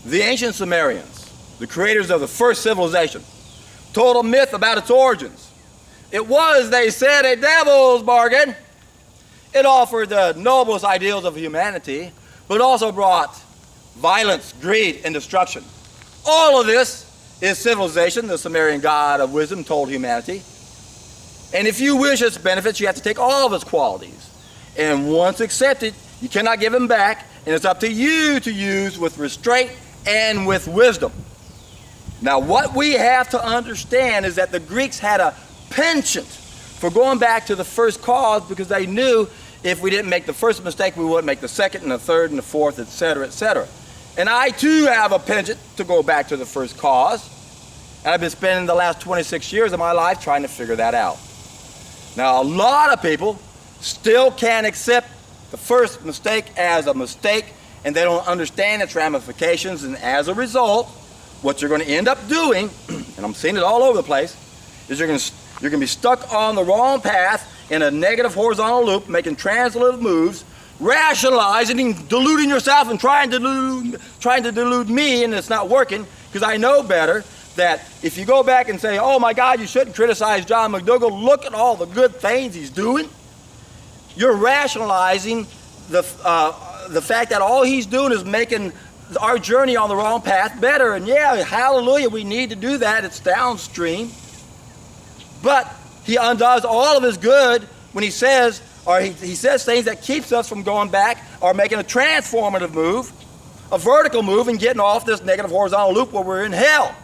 The ancient Sumerians, the creators of the first civilization, told a myth about its origins. It was, they said, a devil's bargain. It offered the noblest ideals of humanity, but also brought violence, greed, and destruction. All of this is civilization, the Sumerian god of wisdom told humanity. And if you wish its benefits, you have to take all of its qualities. And once accepted, you cannot give them back, and it's up to you to use with restraint and with wisdom. Now, what we have to understand is that the Greeks had a penchant for going back to the first cause, because they knew if we didn't make the first mistake, we wouldn't make the second and the third and the fourth, etc., etc. And I too have a penchant to go back to the first cause. And I've been spending the last 26 years of my life trying to figure that out. Now, a lot of people still can't accept the first mistake as a mistake, and they don't understand its ramifications, and as a result, what you're going to end up doing, and I'm seeing it all over the place, is you're going to be stuck on the wrong path in a negative horizontal loop, making translative moves, rationalizing and deluding yourself and trying to delude me, and it's not working, because I know better that if you go back and say, oh my God, you shouldn't criticize John McDougall, look at all the good things he's doing, you're rationalizing the fact that all he's doing is making our journey on the wrong path better. And yeah, hallelujah, we need to do that. It's downstream. But he undoes all of his good when he says, or he says things that keeps us from going back or making a transformative move, a vertical move, and getting off this negative horizontal loop where we're in hell.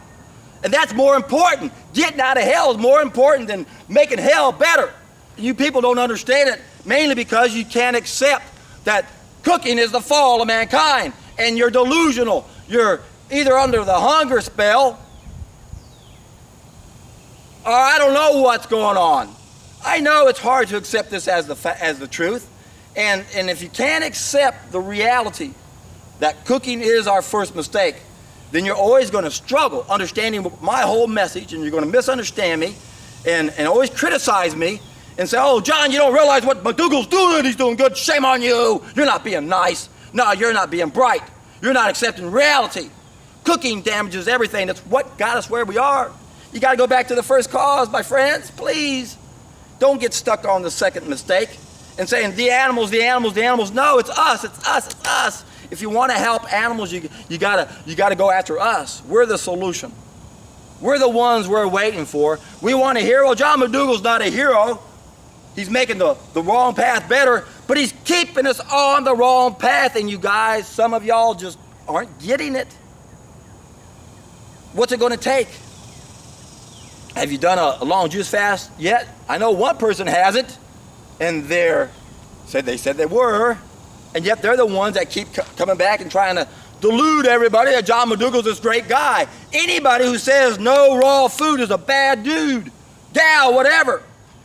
And that's more important. Getting out of hell is more important than making hell better. You people don't understand it, mainly because you can't accept that cooking is the fall of mankind, and you're delusional. You're either under the hunger spell, or I don't know what's going on. I know it's hard to accept this as the truth, and if you can't accept the reality that cooking is our first mistake, then you're always going to struggle understanding my whole message, and you're going to misunderstand me and always criticize me and say, oh, John, you don't realize what McDougall's doing. He's doing good. Shame on you. You're not being nice. No, you're not being bright. You're not accepting reality. Cooking damages everything. That's what got us where we are. You got to go back to the first cause, my friends. Please don't get stuck on the second mistake and saying the animals, the animals, the animals. No, it's us. It's us. It's us. If you want to help animals, you gotta go after us. We're the solution. We're the ones we're waiting for. We want a hero. John McDougall's not a hero. He's making the wrong path better, but he's keeping us on the wrong path. And you guys, some of y'all just aren't getting it. What's it going to take? Have you done a long juice fast yet? I know one person hasn't, and they said they were, and yet they're the ones that keep coming back and trying to delude everybody that John McDougall's this great guy. Anybody who says no raw food is a bad dude, gal, whatever.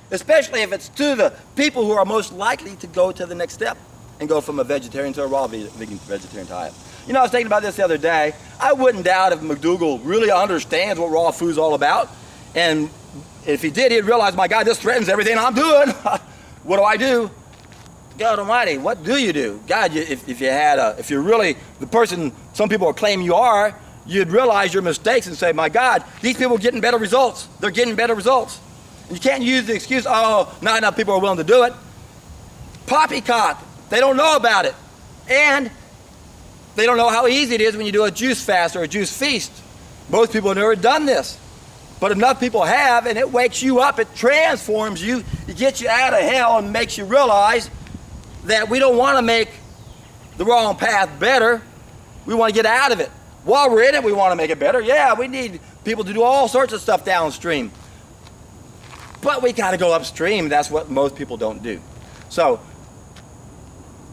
Especially if it's to the people who are most likely to go to the next step and go from a vegetarian to a raw vegan vegetarian diet. You know, I was thinking about this the other day. I wouldn't doubt if McDougall really understands what raw food's all about. And if he did, he'd realize, my God, this threatens everything I'm doing. What do I do? God Almighty, what do you do? God, if you're really the person some people are claiming you are, you'd realize your mistakes and say, my God, these people are getting better results. They're getting better results. And you can't use the excuse, oh, not enough people are willing to do it. Poppycock, they don't know about it. And they don't know how easy it is when you do a juice fast or a juice feast. Most people have never done this. But enough people have, and it wakes you up, it transforms you, it gets you out of hell and makes you realize that we don't want to make the wrong path better. We want to get out of it. While we're in it, we want to make it better. Yeah, we need people to do all sorts of stuff downstream. But we got to go upstream. That's what most people don't do. So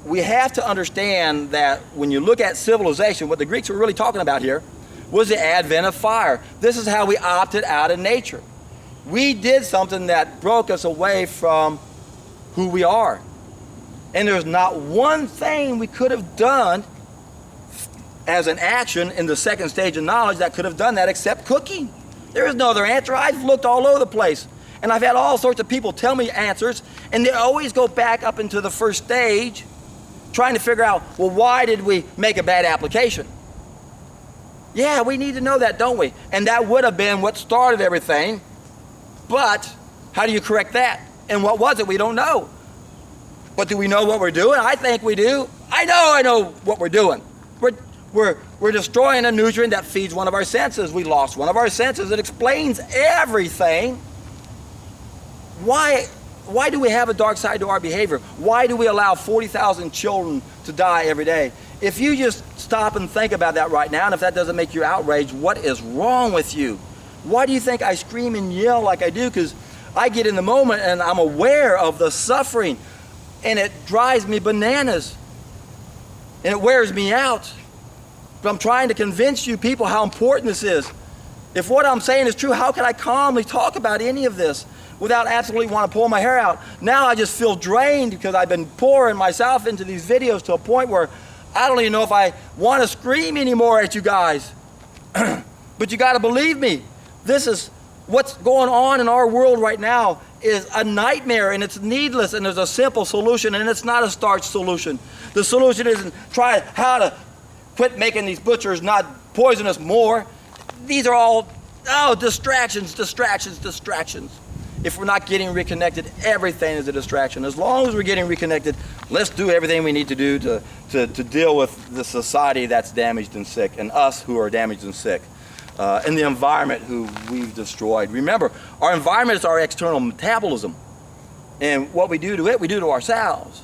we have to understand that when you look at civilization, what the Greeks were really talking about here was the advent of fire. This is how we opted out of nature. We did something that broke us away from who we are. And there's not one thing we could have done as an action in the second stage of knowledge that could have done that except cooking. There is no other answer. I've looked all over the place. And I've had all sorts of people tell me answers, and they always go back up into the first stage trying to figure out, well, why did we make a bad application? Yeah, we need to know that, don't we? And that would have been what started everything. But how do you correct that? And what was it? We don't know. But do we know what we're doing? I think we do. I know what we're doing. We're destroying a nutrient that feeds one of our senses. We lost one of our senses. It explains everything. Why do we have a dark side to our behavior? Why do we allow 40,000 children to die every day? If you just stop and think about that right now, and if that doesn't make you outraged, what is wrong with you? Why do you think I scream and yell like I do? Because I get in the moment and I'm aware of the suffering, and it drives me bananas, and it wears me out. But I'm trying to convince you people how important this is. If what I'm saying is true, how can I calmly talk about any of this without absolutely want to pull my hair out? Now I just feel drained because I've been pouring myself into these videos to a point where I don't even know if I want to scream anymore at you guys. But you got to believe me. This is what's going on in our world right now is a nightmare, and it's needless, and there's a simple solution, and it's not a starch solution. The solution isn't try how to quit making these butchers not poison us more. These are all, distractions. If we're not getting reconnected, everything is a distraction. As long as we're getting reconnected, let's do everything we need to do to deal with the society that's damaged and sick, and us who are damaged and sick, and the environment who we've destroyed. Remember, our environment is our external metabolism, and what we do to it, we do to ourselves.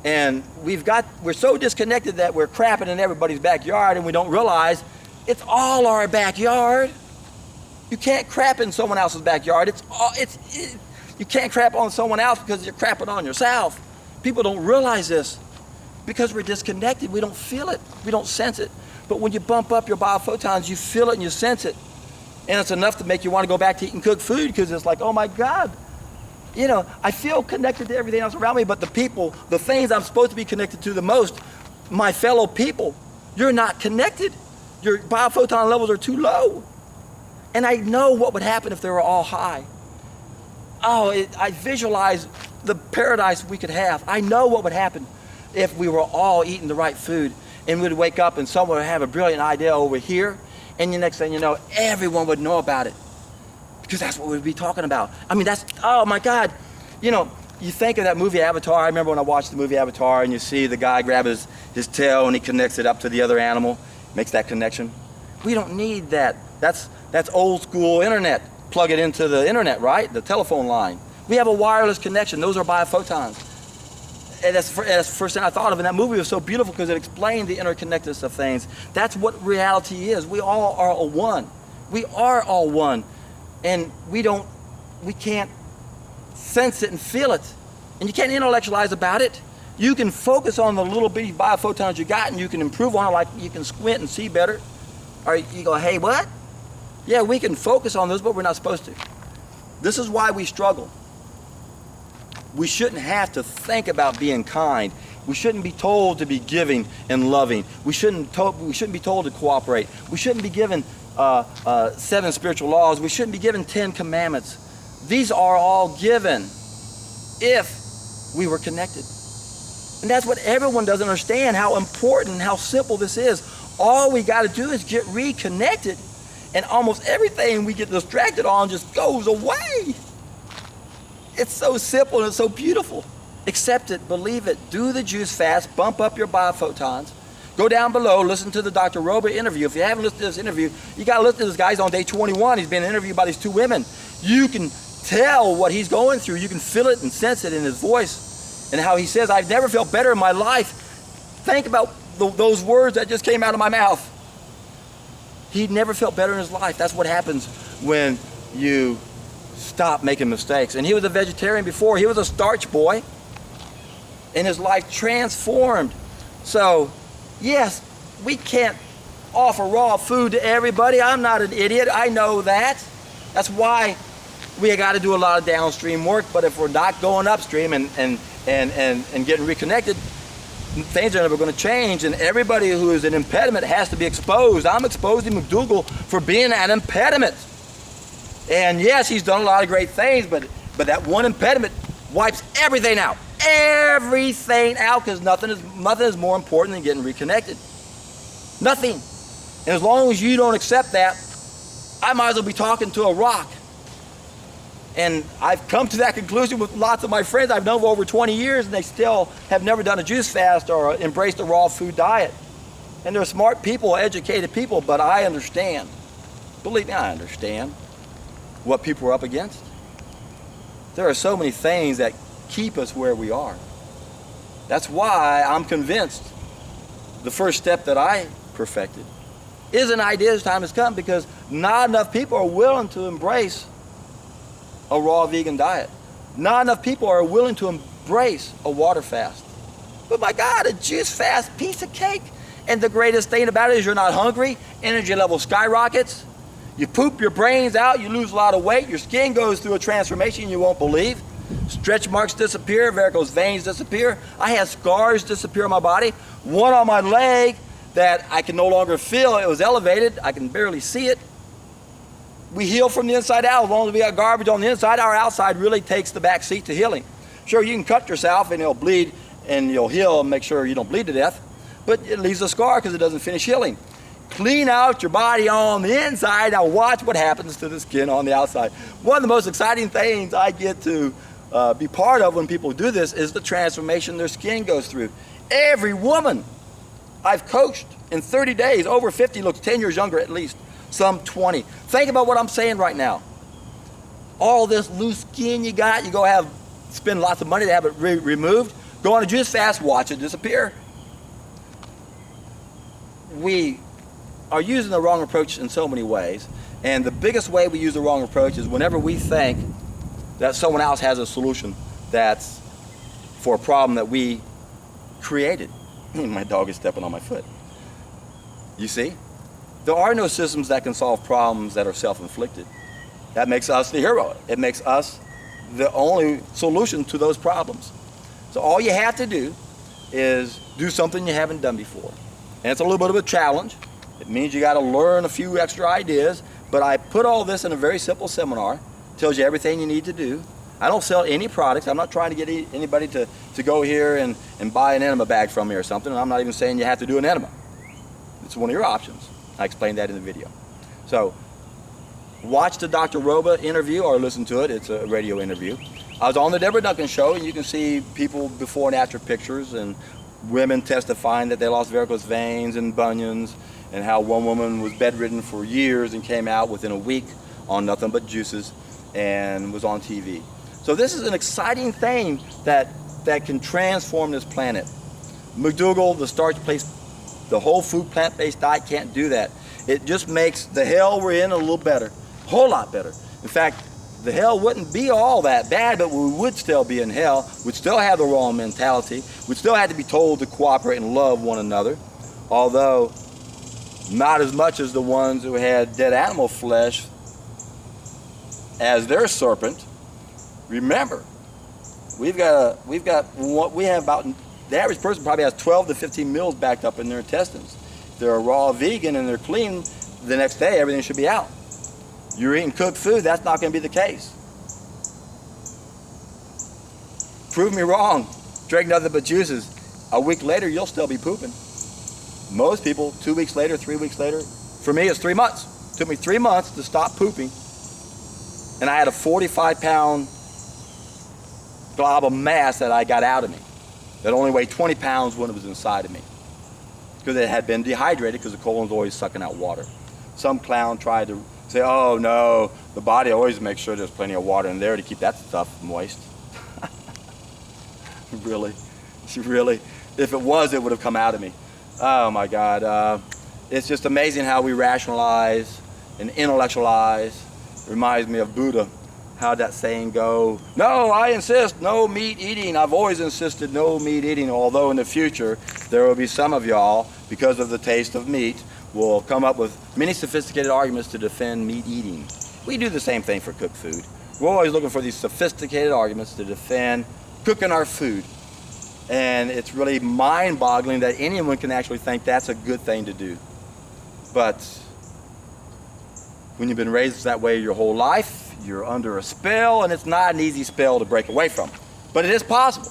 And we're so disconnected that we're crapping in everybody's backyard, and we don't realize it's all our backyard. You can't crap in someone else's backyard. You can't crap on someone else because you're crapping on yourself. People don't realize this because we're disconnected. We don't feel it. We don't sense it. But when you bump up your biophotons, you feel it and you sense it. And it's enough to make you want to go back to eating cooked food because it's like, oh my God. I feel connected to everything else around me, but the people, the things I'm supposed to be connected to the most, my fellow people, you're not connected. Your biophoton levels are too low. And I know what would happen if they were all high. I visualize the paradise we could have. I know what would happen if we were all eating the right food, and we'd wake up and someone would have a brilliant idea over here, and the next thing you know, everyone would know about it. Because that's what we'd be talking about. I mean, oh my God. You think of that movie Avatar. I remember when I watched the movie Avatar, and you see the guy grab his tail and he connects it up to the other animal, makes that connection. We don't need that. That's old school internet. Plug it into the internet, right? The telephone line. We have a wireless connection. Those are biophotons. And that's the first thing I thought of. And that movie was so beautiful because it explained the interconnectedness of things. That's what reality is. We all are one. We are all one. And we can't sense it and feel it. And you can't intellectualize about it. You can focus on the little bitty biophotons you got, and you can improve on it, like you can squint and see better. Or you go, hey, what? Yeah, we can focus on those, but we're not supposed to. This is why we struggle. We shouldn't have to think about being kind. We shouldn't be told to be giving and loving. We shouldn't be told to cooperate. We shouldn't be given 7 spiritual laws. We shouldn't be given 10 commandments. These are all given if we were connected. And that's what everyone doesn't understand, how important, how simple this is. All we got to do is get reconnected, and almost everything we get distracted on just goes away. It's so simple and it's so beautiful. Accept it, believe it, do the juice fast, bump up your biophotons. Go down below, listen to the Dr. Roba interview. If you haven't listened to this interview, you got to listen to this guy. He's on day 21. He's been interviewed by these 2 women. You can tell what he's going through. You can feel it and sense it in his voice. And how he says, I've never felt better in my life. Think about those words that just came out of my mouth. He never felt better in his life. That's what happens when you stop making mistakes. And he was a vegetarian before. He was a starch boy. And his life transformed. So, yes, we can't offer raw food to everybody. I'm not an idiot. I know that. That's why we got to do a lot of downstream work. But if we're not going upstream and getting reconnected, things are never going to change. And everybody who is an impediment has to be exposed. I'm exposing McDougall for being an impediment. And yes, he's done a lot of great things, but that one impediment wipes everything out. Everything out, because nothing is more important than getting reconnected. Nothing. And as long as you don't accept that, I might as well be talking to a rock. And I've come to that conclusion with lots of my friends I've known for over 20 years, and they still have never done a juice fast or embraced a raw food diet. And they're smart people, educated people, but I understand. Believe me, I understand what people are up against. There are so many things that keep us where we are. That's why I'm convinced the first step that I perfected is an idea as time has come, because not enough people are willing to embrace a raw vegan diet. Not enough people are willing to embrace a water fast. But my God, a juice fast, piece of cake. And the greatest thing about it is you're not hungry, energy level skyrockets, you poop your brains out, you lose a lot of weight, your skin goes through a transformation you won't believe. Stretch marks disappear, varicose veins disappear. I had scars disappear on my body. One on my leg that I can no longer feel, it was elevated, I can barely see it. We heal from the inside out. As long as we got garbage on the inside, our outside really takes the back seat to healing. Sure, you can cut yourself and it'll bleed and you'll heal and make sure you don't bleed to death, but it leaves a scar because it doesn't finish healing. Clean out your body on the inside. Now watch what happens to the skin on the outside. One of the most exciting things I get to be part of when people do this is the transformation their skin goes through. Every woman I've coached in 30 days, over 50, looks 10 years younger at least, some 20. Think about what I'm saying right now. All this loose skin you got, you go spend lots of money to have it removed, go on a juice fast, watch it disappear. We are using the wrong approach in so many ways, and the biggest way we use the wrong approach is whenever we think that someone else has a solution that's for a problem that we created. My dog is stepping on my foot. You see? There are no systems that can solve problems that are self-inflicted. That makes us the hero. It makes us the only solution to those problems. So all you have to do is do something you haven't done before. And it's a little bit of a challenge. It means you got to learn a few extra ideas, but I put all this in a very simple seminar. Tells you everything you need to do. I don't sell any products. I'm not trying to get anybody to go here and buy an enema bag from me or something. I'm not even saying you have to do an enema. It's one of your options. I explained that in the video. So watch the Dr. Roba interview or listen to it. It's a radio interview. I was on the Deborah Duncan show, and you can see people before and after pictures and women testifying that they lost varicose veins and bunions, and how one woman was bedridden for years and came out within a week on nothing but juices and was on TV. So this is an exciting thing that can transform this planet. McDougall, the starch-based, the whole food plant-based diet can't do that. It just makes the hell we're in a little better, a whole lot better. In fact, the hell wouldn't be all that bad, but we would still be in hell. We'd still have the wrong mentality. We'd still have to be told to cooperate and love one another, although not as much as the ones who had dead animal flesh as their serpent. Remember, we have about, the average person probably has 12 to 15 meals backed up in their intestines. If they're a raw vegan and they're clean, the next day everything should be out. You're eating cooked food, that's not going to be the case. Prove me wrong. Drink nothing but juices. A week later, you'll still be pooping. Most people, 2 weeks later, 3 weeks later. For me, it's 3 months. It took me 3 months to stop pooping. And I had a 45-pound glob of mass that I got out of me that only weighed 20 pounds when it was inside of me, because it had been dehydrated, because the colon's always sucking out water. Some clown tried to say, oh no, the body always makes sure there's plenty of water in there to keep that stuff moist. Really? If it was, it would have come out of me. Oh my God. It's just amazing how we rationalize and intellectualize. It reminds me of Buddha. How'd that saying go? No, I insist, no meat eating. I've always insisted no meat eating, although in the future there will be some of y'all, because of the taste of meat, will come up with many sophisticated arguments to defend meat eating. We do the same thing for cooked food. We're always looking for these sophisticated arguments to defend cooking our food. And it's really mind-boggling that anyone can actually think that's a good thing to do. But when you've been raised that way your whole life, you're under a spell, and it's not an easy spell to break away from. But it is possible.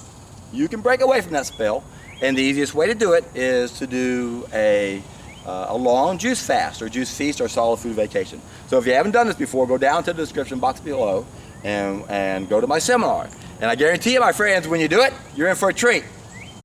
You can break away from that spell, and the easiest way to do it is to do a a long juice fast or juice feast or solid food vacation. So if you haven't done this before, go down to the description box below and go to my seminar. And I guarantee you, my friends, when you do it, you're in for a treat.